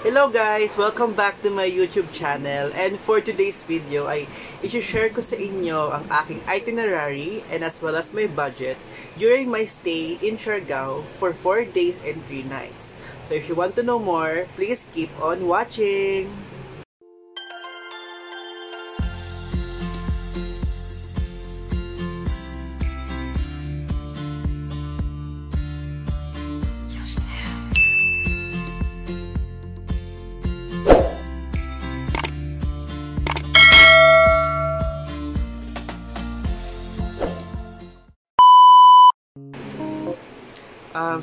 Hello guys! Welcome back to my YouTube channel, and for today's video ay i-share ko sa inyo ang aking itinerary and as well as my budget during my stay in Siargao for 4 days and 3 nights. So if you want to know more, please keep on watching!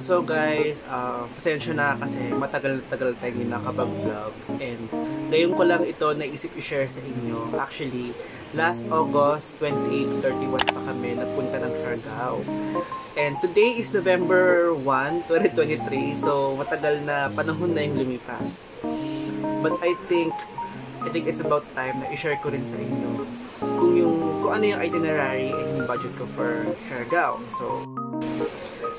So guys, pasensya na kasi matagal-tagal tayo nakapag-vlog and ngayon ko lang ito naisip i-share sa inyo. Actually, last August 28-31 pa kami nagpunta ng Siargao. And today is November 1, 2023, so matagal na panahon na yung lumipas. But I think it's about time na i-share ko rin sa inyo kung ano yung itinerary and yung budget ko for Siargao.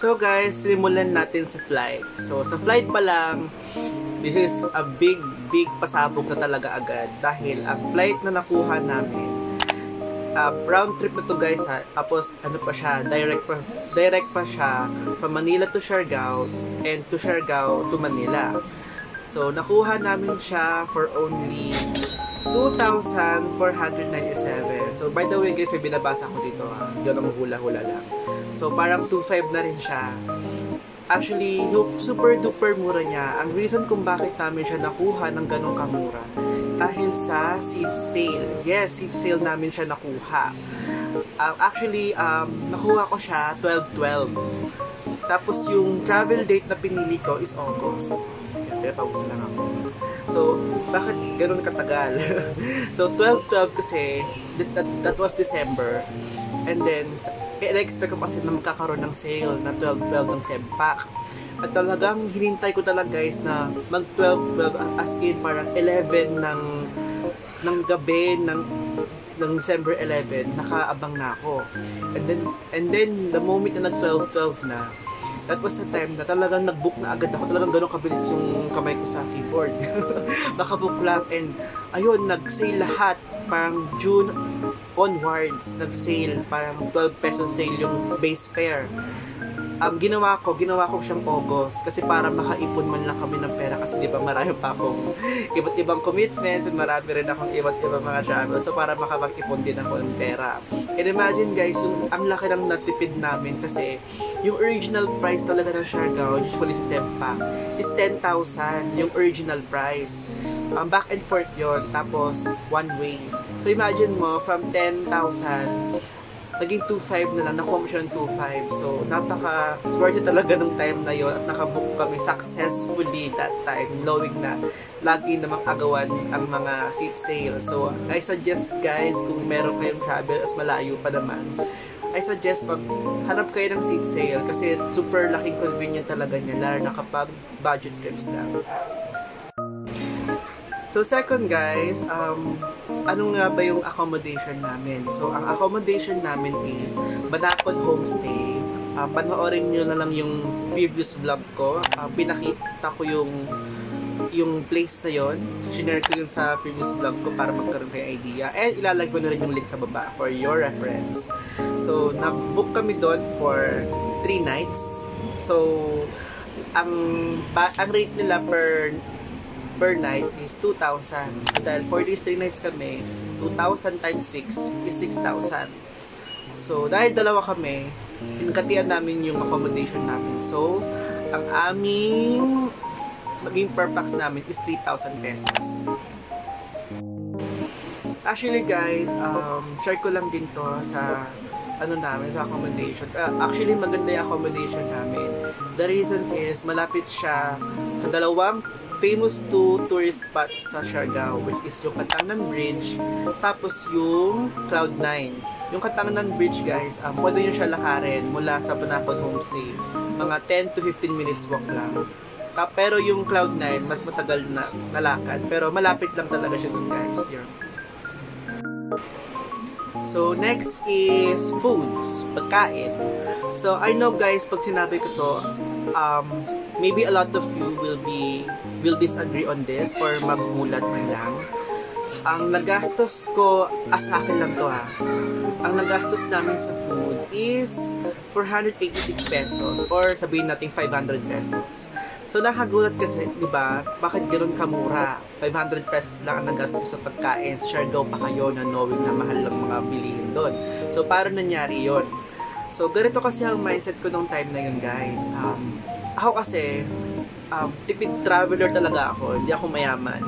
So guys, simulan natin sa flight. So sa flight pa lang, this is a big pasabog na talaga agad dahil ang flight na nakuha namin, round trip na to guys ha. Tapos ano pa siya, direct pa siya from Manila to Siargao and to Siargao to Manila. So nakuha namin siya for only 2,497. So by the way guys, may binabasa ko dito ha. Yun ang hula-hula lang. So parang 2,500 na rin siya. Actually, super duper mura niya. Ang reason kung bakit namin siya nakuha ng ganong kamura, dahil sa seat sale. Yes, seat sale namin siya nakuha. Actually, nakuha ko siya 12/12. Tapos yung travel date na pinili ko is August. Pero pawis lang ako. So, bakit ganon katagal? So, 12/12 kasi, that was December. And then, i-expect ko kasi na magkakaroon ng sale na 12/12 ng Sempak. At talagang hinintay ko talaga guys na mag 12/12 as in parang 11 ng gabi ng December 11, nakaabang na ako. And then the moment na nag 12/12 na, that was the time na talagang nag-book na agad ako. Talagang gano'ng kabilis yung kamay ko sa keyboard. Nakabook lang and ayun, nag-sale lahat. Parang June onwards, nag-sale. Parang 12 pesos sale yung base fare. Ginawa ko siyang August kasi para makaipon man lang kami ng pera kasi di ba marami pa akong iba't ibang commitments and marami rin akong iba't ibang mga travel, so para makapag-ipon din ako ng pera. And imagine guys, ang laki ng natipid namin kasi yung original price talaga ng Siargao, usually sa Sempak, is 10,000 yung original price. Back and forth yon, tapos one way. So imagine mo, from 10,000 naging 2,500 na lang, nakuha mo siya ng 2,500. So, napaka-swerte talaga ng time na yon at nakabook kami successfully that time, knowing na lagi namang agawan ang mga seat sale. So, I suggest guys, kung meron kayong travel as malayo pa naman, I suggest hanap kayo ng seat sale kasi super laking convenient talaga niya, lalo na kapag budget trips lang. So second guys, ano nga ba yung accommodation namin? So ang accommodation namin is Banakod Homestay. Panoorin nyo na lang yung previous vlog ko. Pinakita ko yung place na yon. Shinare ko yun sa previous vlog ko para magkaroon kayo idea. And ilalagay ko na rin yung link sa baba for your reference. So nag-book kami doon for 3 nights. So ang rate nila per night is 2,000. Dahil 4 days, 3 nights kami, 2,000 times 6 is 6,000. So, dahil dalawa kami, pinagkatian namin yung accommodation namin. So, ang aming maging per pax namin is 3,000 pesos. Actually guys, share ko lang din to sa sa accommodation. Actually, maganda yung accommodation namin. The reason is, malapit siya sa dalawang famous tourist spots sa Siargao, which is yung Katangan Bridge, tapos yung Cloud9. Yung Katangan Bridge guys, pwede nyo siya lakarin mula sa Banakod Homestay. Mga 10 to 15 minutes walk lang. Pero yung Cloud9, mas matagal na nalakad. Pero malapit lang talaga siya dun guys. Yun. So, next is foods, pagkain. So, I know guys, pag sinabi ko to, maybe a lot of you will disagree on this or magmulat man lang. Ang nagastos ko, as akin lang to ha, ang nagastos namin sa food is 486 pesos or sabihin natin 500 pesos. So nakagulat kasi, di ba, bakit ganoon kamura? 500 pesos lang ang nagastos sa pagkain. Siargao pa kayo na knowing na mahal lang mga bilihin doon. So paano nangyari yon? So ganito kasi ang mindset ko nung time na yun, guys. Ako kasi, tipid traveler talaga ako, hindi ako mayaman.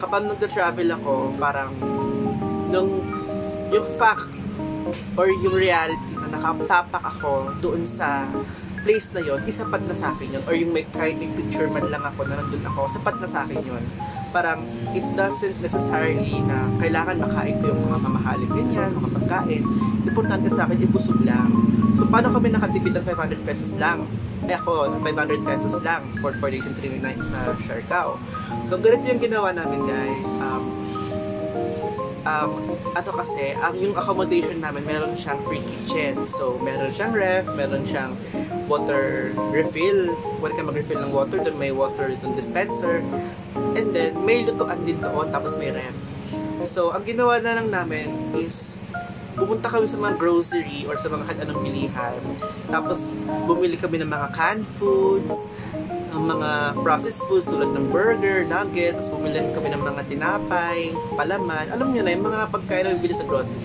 Kapag nagda-travel ako, parang yung fact or yung reality na nakatapak ako doon sa place na yon, isapat na sa akin yun. Or yung may kahit may picture man lang ako na nandun ako, sapat na sa akin yun. Parang it doesn't necessarily na kailangan makain ko yung mga mamahalin ganyan, mga pagkain. Importante sa akin, ibusog lang. So paano kami nakatipid ng 500 pesos lang? Ako, 500 pesos lang for 4 days and 3 nights sa Siargao. So ganito yung ginawa namin, guys. Kasi, yung accommodation namin, meron siyang free kitchen. So, meron siyang ref, meron siyang water refill. Pwede ka mag-refill ng water, doon may water doon dispenser. And then, may lutuan din doon, tapos may ref. So, ang ginawa na lang namin is, pumunta kami sa mga grocery or sa mga kahit anong bilihan. Tapos, bumili kami ng mga canned foods, ang mga processed foods tulad ng burger, nuggets, tapos bumili kami ng mga tinapay, palaman, alam niyo na, yung mga pagkain na bibili sa grocery.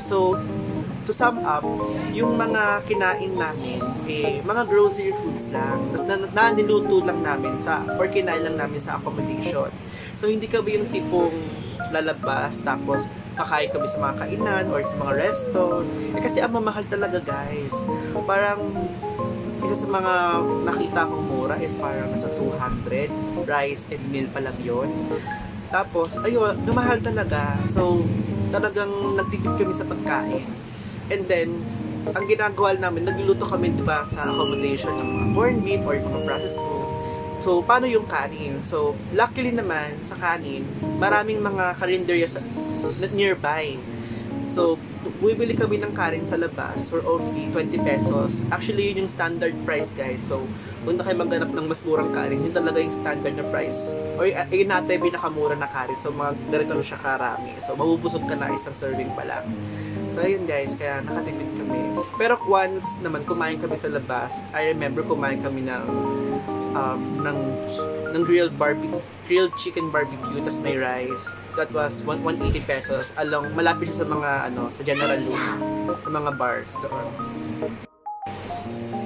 So, to sum up, yung mga kinain namin, mga grocery foods lang, tapos niluto lang namin or kinain lang namin sa accommodation. So, hindi kami yung tipong lalabas, tapos kakain kami sa mga kainan or sa mga resto. Kasi ang mamahal talaga, guys. Parang isa sa mga nakita kong mura is parang nasa 200 rice and meal pa lang yun. Tapos, ayun, namahal talaga. So, talagang nagtipid kami sa pagkain. And then, ang ginagawa namin, nagluluto kami, diba, sa accommodation ng mga corned beef or mga processed food. So, paano yung kanin? So, luckily naman, sa kanin, maraming mga karinderya nearby. So, bumibili kami ng kanin sa labas for only 20 pesos. Actually, yun yung standard price, guys. So, kung na kayo maghanap ng mas murang kanin, yun talaga yung standard na price. O yun natin, pinakamura na kanin. So, mga ganito siya karami. So, mabubusog ka na isang serving pa lang. So, ayun, guys. Kaya nakatipid kami. Pero once naman, kumain kami sa labas, I remember kumain kami ng grilled chicken barbecue, tas may rice. That was 180 pesos malapit siya sa mga sa General Luna, sa mga bars doon.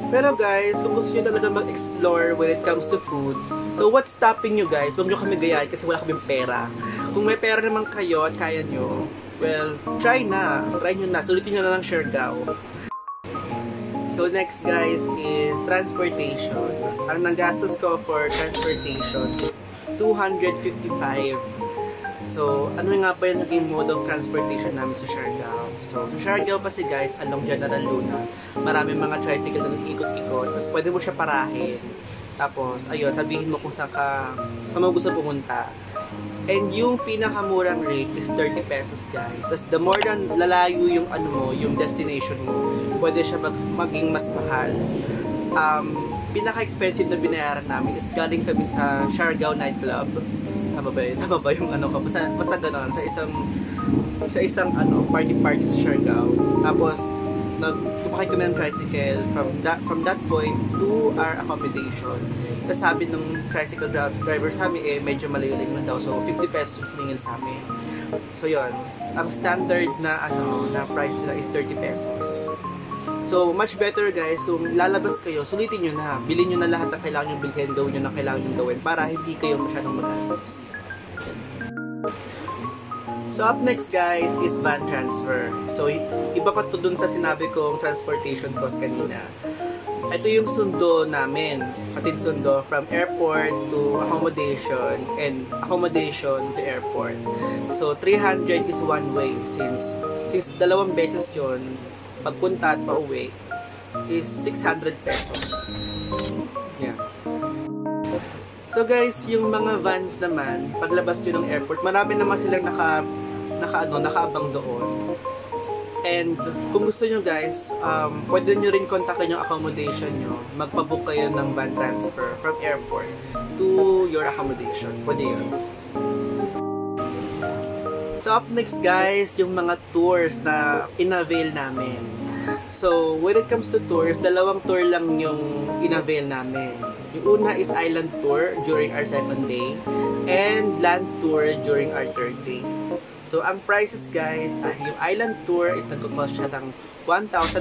Pero guys, kung gusto niyo talaga mag-explore when it comes to food, so what's stopping you, guys? Huwag niyo kami gayahin kasi wala kaming pera. Kung may pera naman kayo at kaya niyo, well, try niyo na, sulitin niyo na lang Siargao. So next, guys, is transportation. Ang nagastos ko for transportation is 255. So, ano nga ba yung naging mode of transportation namin sa Siargao? So, sa Siargao kasi, guys, along General Luna, maraming mga tricycle na nag-ikot-ikot. Tapos, pwede mo siya parahin. Tapos, ayun, sabihin mo kung saan mo gusto pumunta. And yung pinakamurang rate is 30 pesos, guys. Tapos, the more than lalayo yung yung destination mo, pwede siya maging mas mahal. Pinaka-expensive na binayaran namin is galing kami sa Siargao nightclub. Tama ba yung ko? Basta gano'n, sa isang party sa Siargao. Tapos, nagpapakay kami ng tricycle from that point to our accommodation. Tapos sabi ng tricycle driver sa amin, medyo malayo na daw. So, 50 pesos yung siningil sa amin. So, yun. Ang standard na price nila is 30 pesos. So, much better, guys, kung lalabas kayo, sulitin nyo na. Bilhin nyo na lahat na kailangan nyo bilhin, gawin nyo na kailangan nyo gawin para hindi kayo masyadong magastos. So, up next, guys, is van transfer. So, iba pa to dun sa sinabi kong transportation cost kanina. Ito yung sundo namin. Hatid sundo from airport to accommodation and accommodation to airport. So, 300 is one way since dalawang beses yun, pagpunta at pauwi is 600 pesos. Yeah. So guys, yung mga vans naman, paglabas nyo ng airport, marami naman silang nakaabang doon. And kung gusto nyo guys, pwede nyo rin kontakin yung accommodation nyo. Magpabook kayo ng van transfer from airport to your accommodation. Pwede yun. So up next guys, yung mga tours na in-avail namin. So when it comes to tours, dalawang tour lang yung in-avail namin. Yung una is island tour during our second day and land tour during our third day. So, ang prices guys, yung island tour is nagko-cost siya ng 1,500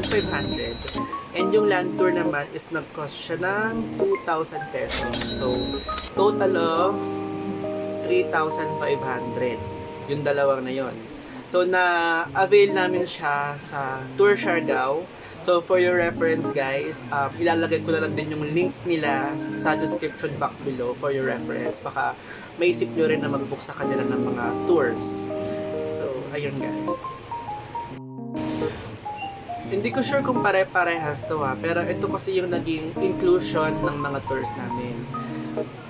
and yung land tour naman is nag-cost siya ng 2,000 pesos. So, total of 3,500 yung dalawang na yon. So, na-avail namin siya sa Tour Siargao. So, for your reference guys, ilalagay ko na lang din yung link nila sa description box below for your reference. Baka maisip nyo rin na mag-book sa kanila ng mga tours. Ayun guys. Hindi ko sure kung pare-parehas to pero ito kasi yung naging inclusion ng mga tours namin.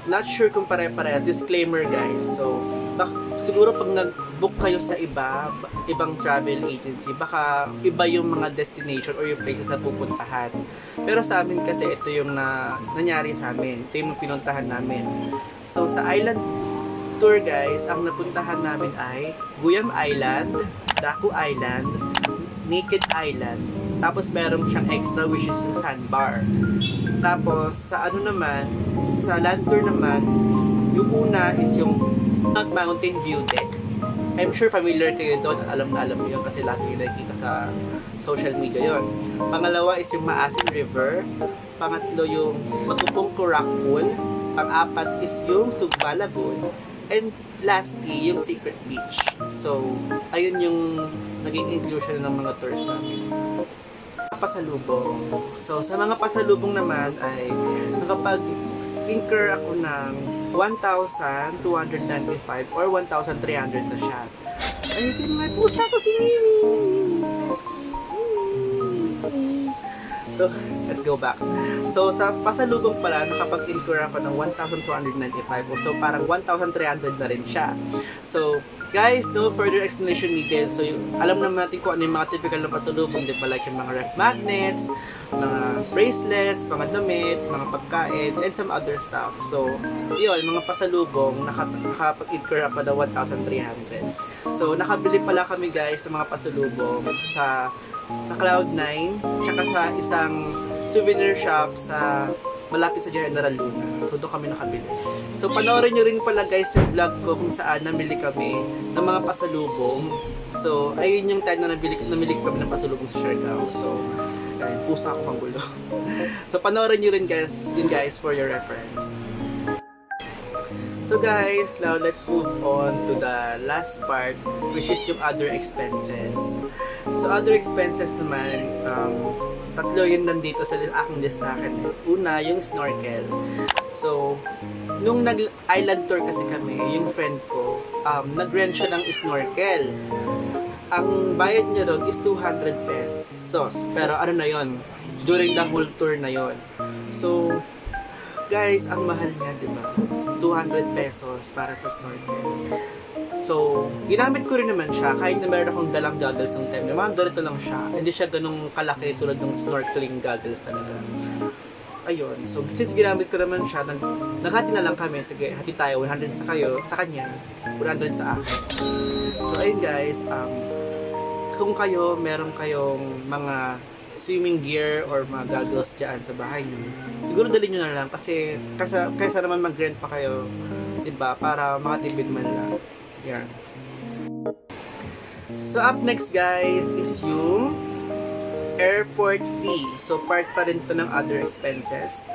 Not sure kung pare-parehas. Disclaimer guys. So, siguro pag nag-book kayo sa ibang travel agency, baka iba yung mga destination or yung places na pupuntahan. Pero sa amin kasi ito yung nangyari sa amin. Ito yung pinuntahan namin. So, sa island tour guys, ang napuntahan namin ay Guyam Island, Daku Island, Naked Island, tapos meron siyang extra which is yung sandbar. Tapos sa sa land tour naman, yung una is yung Mountain View Deck. I'm sure familiar kayo doon, alam na alam mo yun kasi lagi yung nakikita sa social media yon. Pangalawa is yung Maasin River, pangatlo yung Magupongko Rock Pool, pang-apat is yung Sugba Lagoon, and lastly, yung Secret Beach. So, ayun yung naging inclusion ng mga tours namin. Pasalubong. So, sa mga pasalubong naman ay nakapag-incur ako ng 1,295 or 1,300 na siya. Ayun, may pusa ko si Mimi! So, let's go back. So, sa pasalubong pala, nakapag-incur ako ng 1,295. So, parang 1,300 na rin siya. So, guys, no further explanation needed. So, alam naman natin kung ano yung mga typical na pasalubong. Di ba? Like yung mga ref magnets, mga bracelets, mga damit, mga pagkain, and some other stuff. So, yun, mga pasalubong, nakapag-incur ako ng 1,300. So, nakabili pala kami guys ng mga pasalubong sa Cloud9, tsaka sa isang souvenir shop sa malapit sa General Luna. So, doon kami nakabili. So, panoorin nyo rin pala guys yung vlog ko kung saan namili kami ng mga pasalubong. So, ayun yung time na namili kami ng pasalubong sa Siargao. So, ayun, pusa ako pang gulo. So, panoorin nyo rin guys, yun guys, for your reference. So guys, now let's move on to the last part, which is yung other expenses. So other expenses naman, tatlo yun nandito sa aking listahan. Una, yung snorkel. So, nung nag-island tour kasi kami, yung friend ko, nag-rent siya ng snorkel. Ang bayad niya doon is 200 pesos. Pero ano na yon, during the whole tour na yon. So, guys, ang mahal niya, diba? 200 pesos para sa snorkel. So, ginamit ko rin naman siya kahit na meron akong dalang goggles ng time. Mga ganito lang siya. Hindi siya ganung kalaki tulad ng snorkeling goggles talaga. Ayun. So, since ginamit ko naman siya, naghati na lang kami. Sige, hati tayo. 100 sa kanya. 100 sa akin. So, ayun guys. Kung meron kayong mga swimming gear or mga goggles dyan sa bahay nyo, siguro dalhin nyo na lang kasi kaysa naman mag-rent pa kayo, diba, para makatipid man lang. Yan. So up next guys is yung airport fee. So part pa rin to ng other expenses.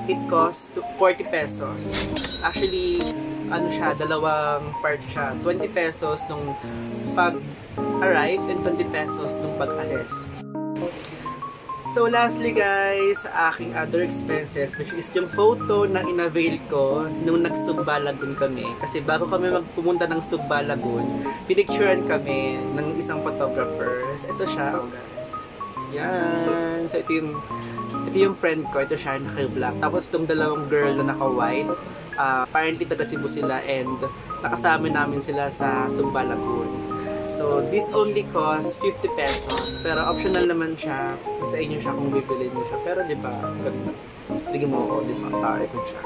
It costs 40 pesos. Actually, ano siya, dalawang part siya. 20 pesos nung pag-arrive and 20 pesos nung pag-alis. So lastly guys, sa aking other expenses, which is yung photo na in-avail ko nung nag-Sugba Lagoon kami. Kasi bago kami pumunta ng Sugba Lagoon, pinicturean kami ng isang photographer. Ito siya, oh guys. Yan. So ito yung friend ko, ito siya, naka-black. Tapos itong dalawang girl na naka-white, apparently taga Cebu sila and nakasama namin sila sa Sugba Lagoon. So, this only costs 50 pesos. Pero optional naman siya. Sa inyo siya kung bibilin mo siya. Pero di ba, ganda. Tignan mo ako, di ba? Tari ko siya.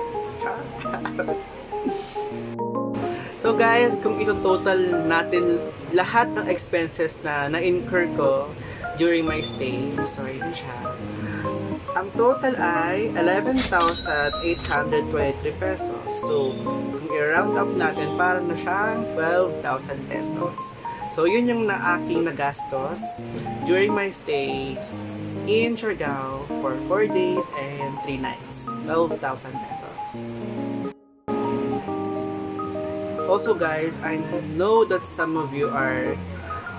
So guys, kung ito-total natin lahat ng expenses na na-incur ko during my stay, so yun siya. Ang total ay 11,823 pesos. So, kung i-round up natin, para na siyang 12,000 pesos. So, yun yung aking nagastos during my stay in Siargao for 4 days and 3 nights. 12,000 pesos. Also guys, I know that some of you are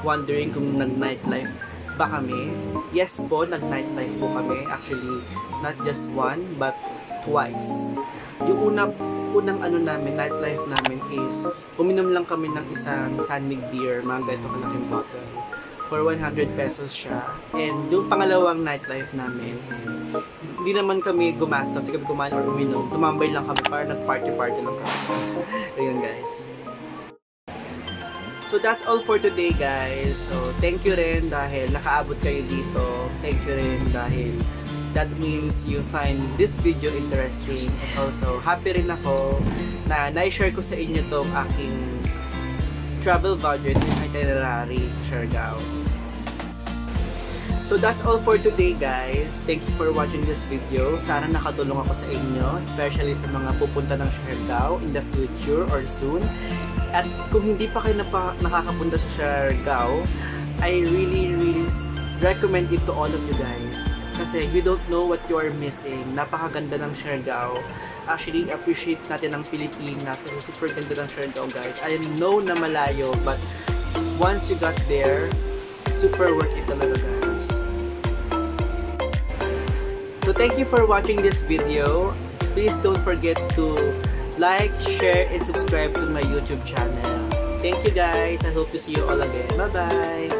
wondering kung nag-nightlife ba kami. Yes po, nag-nightlife po kami. Actually, not just one, but twice. Yung unang ano namin, nightlife namin is, uminom lang kami ng isang Sanmig beer, mga ganito kalaking bottle. For 100 pesos siya. And yung pangalawang nightlife namin, hindi naman kami gumastos, hindi kami kumain or uminom. Tumambay lang kami para nag-party-party lang kami. Ayun guys. So that's all for today guys. So thank you rin dahil nakaabot kayo dito. Thank you rin dahil that means you find this video interesting. And also happy rin ako na na-share ko sa inyo tong aking travel budget itinerary Siargao. So that's all for today guys. Thank you for watching this video. Sana nakatulong ako sa inyo, especially sa mga pupunta ng Siargao in the future or soon. At kung hindi pa kayo nakakapunta sa Siargao, I really recommend it to all of you guys. Kasi you don't know what you are missing. Napakaganda ng Siargao. Actually, appreciate natin ang Pilipinas kasi super ganda ng Siargao guys. I know na malayo, but once you got there, super worth it talaga guys. So thank you for watching this video. Please don't forget to like, share, and subscribe to my YouTube channel. Thank you guys. I hope to see you all again. Bye-bye!